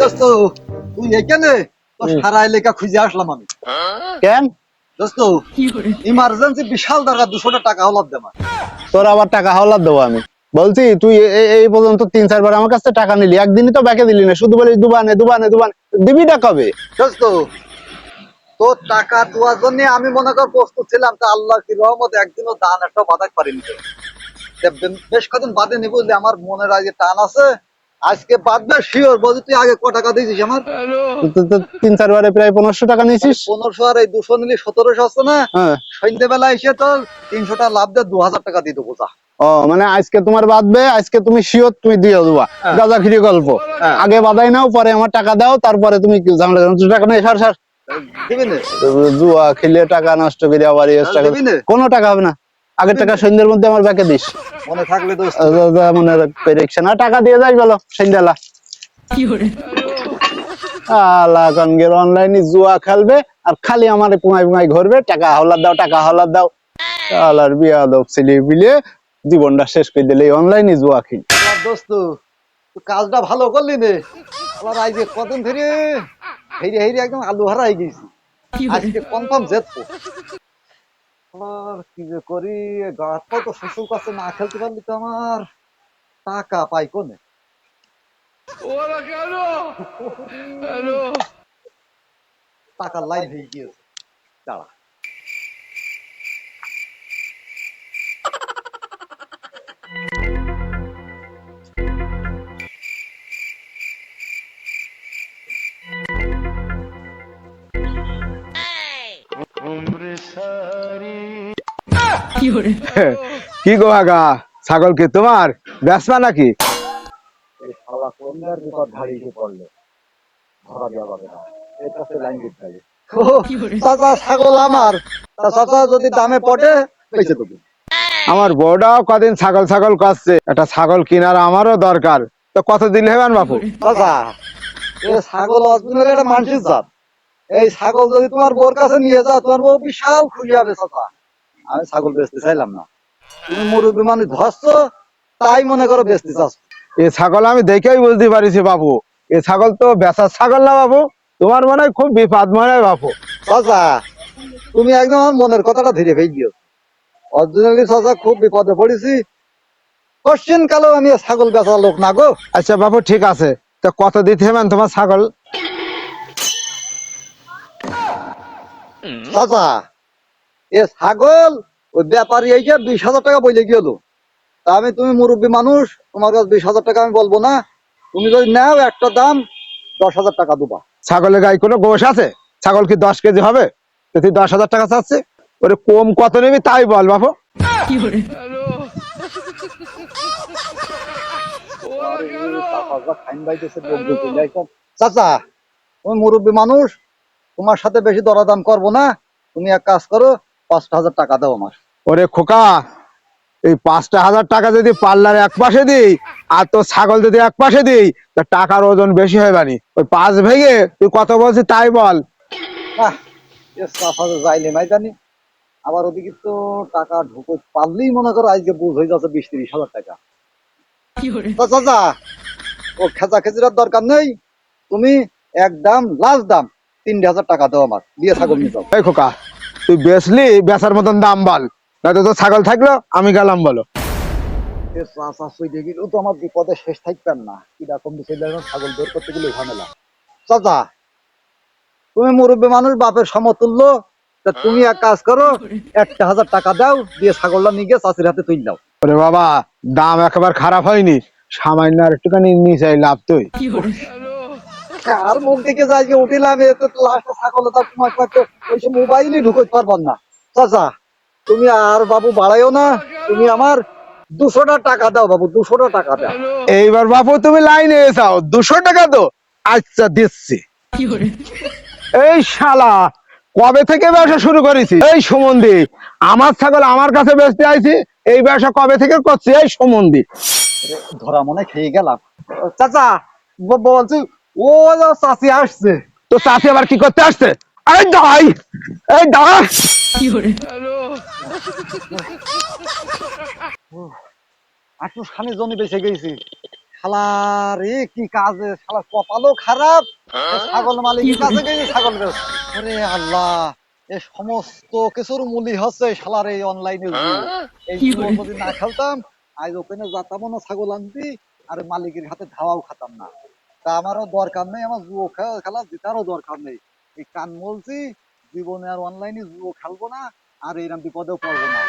দোস্ত তুই এখানে তো সারা এলাকা খুঁজে আসলাম আমি। কেন? দোস্ত ইমার্জেন্সি বিশাল দরকার, 200 টাকা হলাপ দে আমার। তোর আবার টাকা হাওলাত দেবো আমি? বলছি তুই এই পর্যন্ত 3-4 বার আমার কাছে টাকা নিলি, একদিনই তো ব্যাকে দিলি না, শুধু বলিস দুবানে দুবানে দুবানে। দিবিটা কবে? দোস্ত তোর টাকা দেওয়ার জন্য আমি মনে কর প্রস্তুত ছিলাম, তা আল্লাহ কি রহমত একদিনও দান একটা বাধাক পারিনি। বেশ কদিন বাদে নি বুঝলি, আমার মনের আগে টান আছে, আজকে বাদবে শিওর। বলছি তুই আগে ক টাকা দিয়েছিস আমার? 3-4 বারে প্রায় 1500 টাকা নিয়েছিস। 1500 আর এই 200 নিলি 1700 আছে না? হ্যাঁ। সন্ধ্যেবেলা এসে তোর 300 লাভ দিয়ে 2000 টাকা দিয়ে দেবো যা। ও মানে আজকে তোমার বাদবে, আজকে তুমি শিওর তুমি দিয়ে দেবা? হ্যাঁ। গাজাখিরি গল্প। হ্যাঁ। আগে বাদাই নাও, পরে আমার টাকা দাও, তারপরে তুমি ঝামেলা করো। টাকা নেই, সার সার। দিবি না? জুয়া খেলে টাকা নষ্ট করে আবার দিবি না? কোনো টাকা হবে না। আগের টাকা সন্ধ্যের মধ্যে আমার ব্যাকে দিস। মনে থাকলে দোস্ত। মনে রিক্সা না টাকা দিয়ে যাই বলো সন্ধ্যাবেলা। আলা কনগের অনলাইনে জুয়া খেলবে আর খালি আমার পুঙাই পুঙাই ঘুরবে, টাকা হাওলাত দাও টাকা হাওলাত দাও। আলার বিয়াদব ছেলে বিলে জীবনটা শেষ করে দিলে অনলাইনে জুয়া খেলি। দোস্ত তুই কাজটা ভালো করলি রে। আবার আজকে কদিন ধরে হেরে হেরে একদম আলু হারাই গেছি, আজকে কনফার্ম জেতবো। আর কি যে করি, গাছটাও তো শ্বশুর কাছে না খেলতে পারলি তো আমার টাকা পাই কোনে। টাকার লাইন হয়ে গিয়েছে, দাঁড়া। কি গো আগা, ছাগল কি তোমার বেচবা নাকি? এই শালা কোনটার বিপদ ঘাড়িতে পড়লো, ধরা দেওয়া যাবে না, এর কাছে লাইন দিতে হবে। চাচা ছাগল আমার, তা চাচা যদি দামে পড়ে বেঁচে দেবো। আমার বউটাও কদিন ছাগল ছাগল করছে, একটা ছাগল কেনার আমারও দরকার। তো কত দিলে হবেন বাপু? চাচা এ ছাগল অরিজিনাল একটা মানুষের জাত, এই ছাগল যদি তোমার বউর কাছে নিয়ে যাও তোমার বউ বিশাল খুশি হবে। চাচা আমি ছাগল বেচতে চাইলাম না, তুমি মুরব্বী মানুষ ধরছো তাই মনে করো বেচতে চাচ্ছ। এ ছাগল আমি দেখেই বুঝতে পারিছি বাপু, এ ছাগল তো বেচার ছাগল না বাপু। তোমার মনে হয় খুব বিপদ মনে হয় বাপু। চাচা তুমি একদম আমার মনের কথাটা ধীরে ফেলিও। অরিজিনালি চাচা খুব বিপদে পড়েছি, কোশ্চেন কালেও আমি ছাগল বেচার লোক না গো। আচ্ছা বাপু ঠিক আছে, তো কত দিতে হবেন তোমার ছাগল? চাচা এ ছাগল ওই ব্যাপারী এই 20,000 টাকা বইলে গেল, তা আমি তুমি মুরব্বী মানুষ, তোমার কাছে 20,000 টাকা আমি বলবো না। তুমি যদি নাও একটা দাম 10,000 টাকা দেবা। ছাগলের গায়ে কোনো গোশ আছে? ছাগল কি 10 কেজি হবে? তো তুই 10,000 টাকা চাচ্ছে, ওরে কম কত নিবি তাই বল বাপু। চাচা তুমি মুরব্বী মানুষ, তোমার সাথে বেশি দরদাম করবো না, তুমি এক কাজ করো 5,000 টাকা দাও আমার। ওরে খোকা, এই 5,000 টাকা যদি পাল্লার এক পাশে দিই আর তোর ছাগল যদি এক পাশে দিই, তা টাকার ওজন বেশি হয় বানি। ওই 5 ভেঙে তুই কত বলছিস তাই বল। যাইলে নাই জানি, আবার ওদিকে তো টাকা ঢুকে পারলেই মনে করো আজকে বুঝ হয়ে যাচ্ছে 20-30 হাজার টাকা। চাচা ও খেচা খেচির দরকার নেই, তুমি একদম লাস্ট দাম 3,000 টাকা দাও আমার, দিয়ে ছাগল নিয়ে যাও। এই খোকা, তুই বেচলি বেচার মতন দাম বল, নয়তো তোর ছাগল থাকলো আমি গেলাম বলো। চাচা সই দিয়ে গেলেও তো আমার বিপদে শেষ থাকবেন না, কিরকম ছাগল বের করতে গেলে ঝামেলা। চাচা তুমি মুরব্বী মানুষ, বাপের সমতুল্য, তা তুমি এক কাজ করো 1,000 টাকা দাও, দিয়ে ছাগলটা নিয়ে গিয়ে চাষির হাতে তুই দাও। ওরে বাবা, দাম একেবারে খারাপ হয়নি, সামান্য আর একটুখানি নিচে লাভ তুই। আর মুখ দিকে যাই উঠিলাম, এতে তো লাস্টে ছাগল তোমার ওই সব মোবাইলই ঢুকতে পারবার না। চাচা তুমি আর বাবু বাড়াইও না, তুমি আমার 200 টাকা দাও বাবু, 200 টাকা দাও। এইবার বাপু তুমি লাইনে এসাও, 200 টাকা তো আচ্ছা দিচ্ছি। এই শালা কবে থেকে ব্যবসা শুরু করেছি? এই সুমন্দি, আমার ছাগল আমার কাছে বেচতে আইছি, এই ব্যবসা কবে থেকে করছি? এই সুমন্দি ধরা মনে খেয়ে গেলাম। চাচা বলছি ও চাচি আসছে। তো চাষি আবার কি করতে আসছে? এই দাই, এই দাই। আটু খানি জমি বেঁচে গেছি, শালার এ কি কাজে শালা কপালও খারাপ ছাগল মালিকের কাছে গিয়ে ছাগল বেচছে। ওরে আল্লাহ, এ সমস্ত কিছুর মূলই হচ্ছে শালার এই অনলাইনে জুয়ো। এই জুয়ো যদি না খেলতাম আজ ওখানে যেতাম না ছাগল আনতি আর মালিকের হাতে ধাওয়াও খাতাম না। তা আমারও দরকার নেই, আমার জুয়ো খেলা জেতারও দরকার নেই। এই কান বলছি জীবনে আর অনলাইনে জুয়ো খেলবো না, আর এরকম বিপদেও পড়বো না।